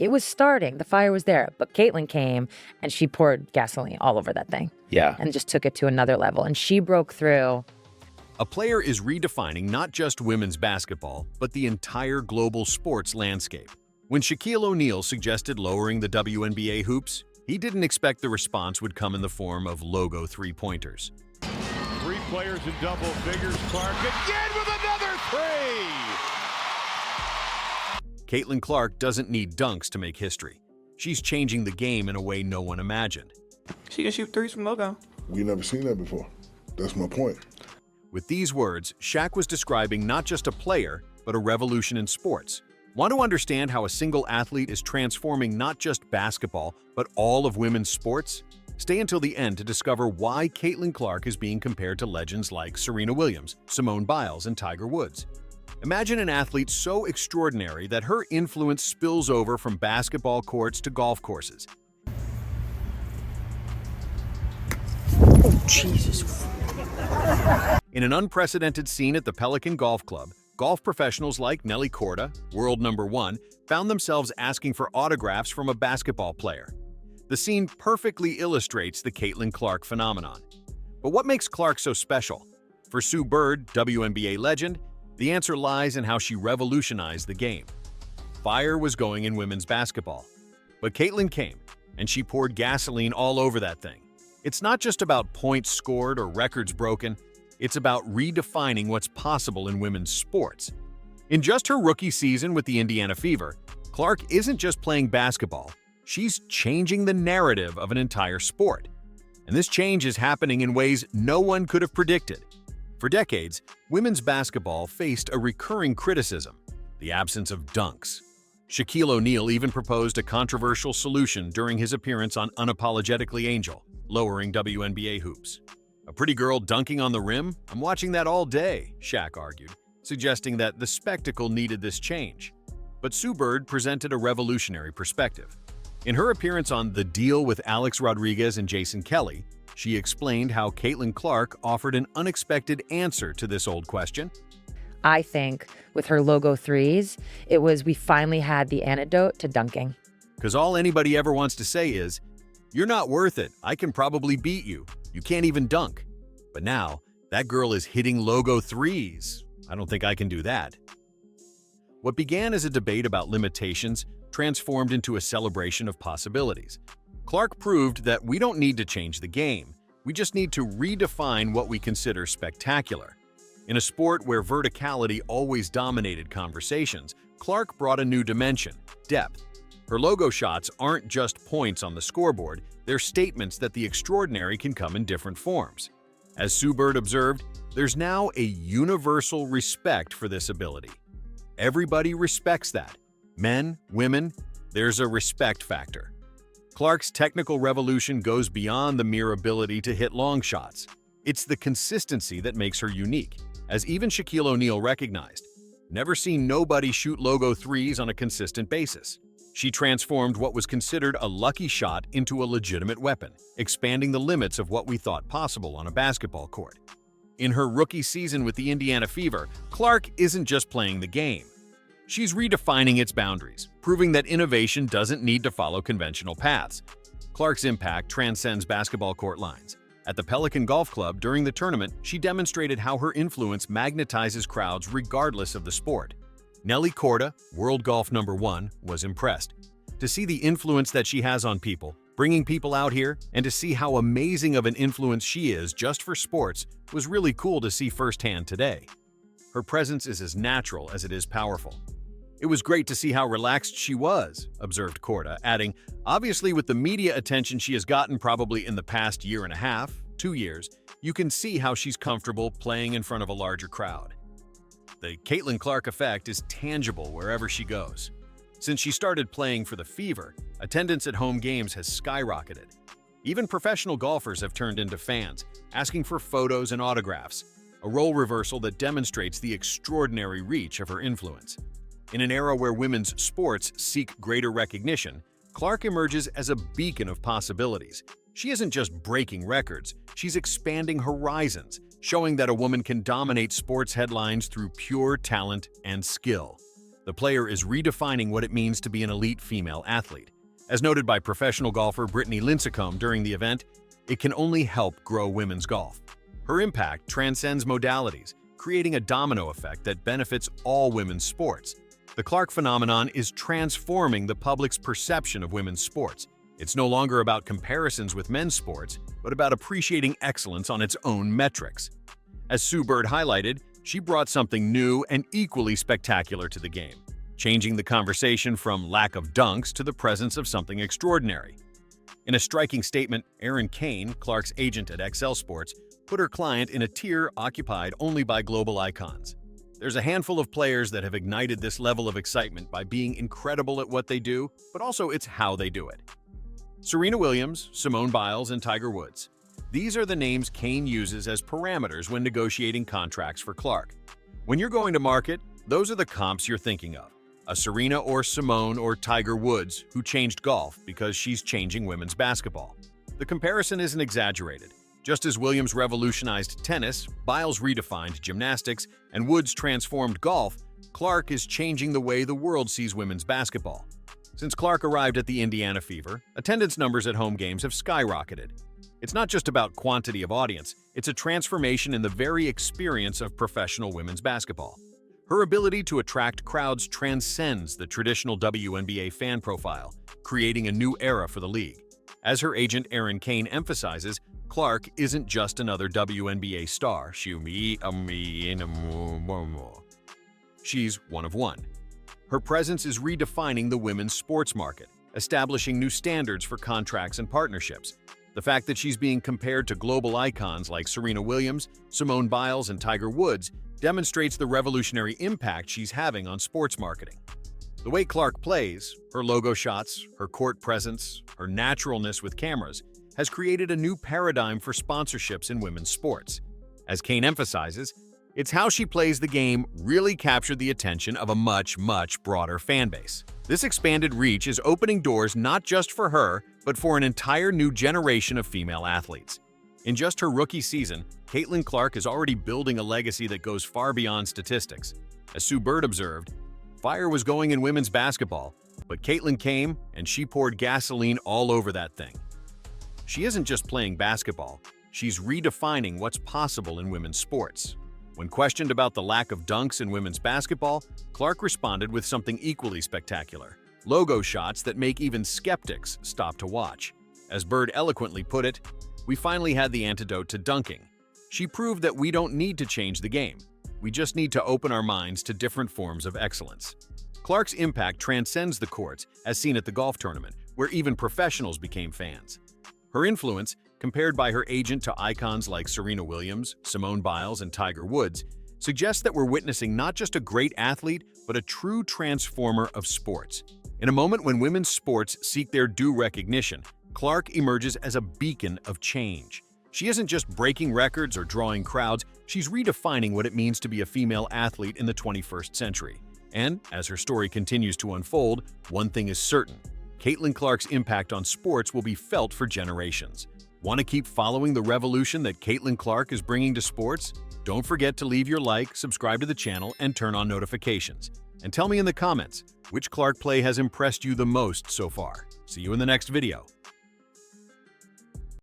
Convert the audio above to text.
It was starting. The fire was there. But Caitlin came and she poured gasoline all over that thing. Yeah. And just took it to another level. And she broke through. A player is redefining not just women's basketball, but the entire global sports landscape. When Shaquille O'Neal suggested lowering the WNBA hoops, he didn't expect the response would come in the form of logo three-pointers. 3 players in double figures. Clark again with another 3! Caitlin Clark doesn't need dunks to make history. She's changing the game in a way no one imagined. She can shoot threes from logo. We never seen that before. That's my point. With these words, Shaq was describing not just a player, but a revolution in sports. Want to understand how a single athlete is transforming not just basketball, but all of women's sports? Stay until the end to discover why Caitlin Clark is being compared to legends like Serena Williams, Simone Biles, and Tiger Woods. Imagine an athlete so extraordinary that her influence spills over from basketball courts to golf courses. Oh, Jesus. In an unprecedented scene at the Pelican Golf Club, golf professionals like Nelly Korda, world #1, found themselves asking for autographs from a basketball player. The scene perfectly illustrates the Caitlin Clark phenomenon. But what makes Clark so special? For Sue Bird, WNBA legend, the answer lies in how she revolutionized the game. Fire was going in women's basketball. But Caitlin came, and she poured gasoline all over that thing. It's not just about points scored or records broken, it's about redefining what's possible in women's sports. In just her rookie season with the Indiana Fever, Clark isn't just playing basketball, she's changing the narrative of an entire sport. And this change is happening in ways no one could have predicted. For decades, women's basketball faced a recurring criticism: the absence of dunks. Shaquille O'Neal even proposed a controversial solution during his appearance on Unapologetically Angel, lowering WNBA hoops. A pretty girl dunking on the rim? I'm watching that all day, Shaq argued, suggesting that the spectacle needed this change. But Sue Bird presented a revolutionary perspective. In her appearance on The Deal with Alex Rodriguez and Jason Kelly, she explained how Caitlin Clark offered an unexpected answer to this old question. I think with her logo threes, it was we finally had the antidote to dunking. Because all anybody ever wants to say is, "You're not worth it. I can probably beat you. You can't even dunk." But now, that girl is hitting logo threes. I don't think I can do that. What began as a debate about limitations transformed into a celebration of possibilities. Clark proved that we don't need to change the game. We just need to redefine what we consider spectacular. In a sport where verticality always dominated conversations, Clark brought a new dimension: depth. Her logo shots aren't just points on the scoreboard, they're statements that the extraordinary can come in different forms. As Sue Bird observed, there's now a universal respect for this ability. Everybody respects that. Men, women, there's a respect factor. Clark's technical revolution goes beyond the mere ability to hit long shots. It's the consistency that makes her unique, as even Shaquille O'Neal recognized. Never seen nobody shoot logo threes on a consistent basis. She transformed what was considered a lucky shot into a legitimate weapon, expanding the limits of what we thought possible on a basketball court. In her rookie season with the Indiana Fever, Clark isn't just playing the game. She's redefining its boundaries, proving that innovation doesn't need to follow conventional paths. Clark's impact transcends basketball court lines. At the Pelican Golf Club during the tournament, she demonstrated how her influence magnetizes crowds regardless of the sport. Nelly Korda, world golf #1, was impressed. To see the influence that she has on people, bringing people out here, and to see how amazing of an influence she is just for sports was really cool to see firsthand today. Her presence is as natural as it is powerful. "It was great to see how relaxed she was," observed Korda, adding, "Obviously with the media attention she has gotten probably in the past year and a half, 2 years, you can see how she's comfortable playing in front of a larger crowd." The Caitlin Clark effect is tangible wherever she goes. Since she started playing for the Fever, attendance at home games has skyrocketed. Even professional golfers have turned into fans, asking for photos and autographs, a role reversal that demonstrates the extraordinary reach of her influence. In an era where women's sports seek greater recognition, Clark emerges as a beacon of possibilities. She isn't just breaking records, she's expanding horizons, showing that a woman can dominate sports headlines through pure talent and skill. The player is redefining what it means to be an elite female athlete. As noted by professional golfer Brittany Lincecum during the event, it can only help grow women's golf. Her impact transcends modalities, creating a domino effect that benefits all women's sports. The Clark phenomenon is transforming the public's perception of women's sports. It's no longer about comparisons with men's sports, but about appreciating excellence on its own metrics. As Sue Bird highlighted, she brought something new and equally spectacular to the game, changing the conversation from lack of dunks to the presence of something extraordinary. In a striking statement, Erin Kane, Clark's agent at XL Sports, put her client in a tier occupied only by global icons. There's a handful of players that have ignited this level of excitement by being incredible at what they do, but also it's how they do it. Serena Williams, Simone Biles, and Tiger Woods. These are the names Kane uses as parameters when negotiating contracts for Clark. When you're going to market, those are the comps you're thinking of. A Serena or Simone or Tiger Woods who changed golf because she's changing women's basketball. The comparison isn't exaggerated. Just as Williams revolutionized tennis, Biles redefined gymnastics, and Woods transformed golf, Clark is changing the way the world sees women's basketball. Since Clark arrived at the Indiana Fever, attendance numbers at home games have skyrocketed. It's not just about quantity of audience, it's a transformation in the very experience of professional women's basketball. Her ability to attract crowds transcends the traditional WNBA fan profile, creating a new era for the league. As her agent Erin Kane emphasizes, Clark isn't just another WNBA star. She's one of one. Her presence is redefining the women's sports market, establishing new standards for contracts and partnerships. The fact that she's being compared to global icons like Serena Williams, Simone Biles, and Tiger Woods demonstrates the revolutionary impact she's having on sports marketing. The way Clark plays, her logo shots, her court presence, her naturalness with cameras, has created a new paradigm for sponsorships in women's sports. As Kane emphasizes, it's how she plays the game really captured the attention of a much broader fan base. This expanded reach is opening doors not just for her, but for an entire new generation of female athletes. In just her rookie season, Caitlin Clark is already building a legacy that goes far beyond statistics. As Sue Bird observed, fire was going in women's basketball, but Caitlin came and she poured gasoline all over that thing. She isn't just playing basketball, she's redefining what's possible in women's sports. When questioned about the lack of dunks in women's basketball, Clark responded with something equally spectacular: logo shots that make even skeptics stop to watch. As Bird eloquently put it, "We finally had the antidote to dunking." She proved that we don't need to change the game. We just need to open our minds to different forms of excellence. Clark's impact transcends the courts, as seen at the golf tournament, where even professionals became fans. Her influence, compared by her agent to icons like Serena Williams, Simone Biles, and Tiger Woods, suggests that we're witnessing not just a great athlete, but a true transformer of sports. In a moment when women's sports seek their due recognition, Clark emerges as a beacon of change. She isn't just breaking records or drawing crowds, she's redefining what it means to be a female athlete in the 21st century. And as her story continues to unfold, one thing is certain: Caitlin Clark's impact on sports will be felt for generations. Want to keep following the revolution that Caitlin Clark is bringing to sports? Don't forget to leave your like, subscribe to the channel, and turn on notifications. And tell me in the comments, which Clark play has impressed you the most so far? See you in the next video.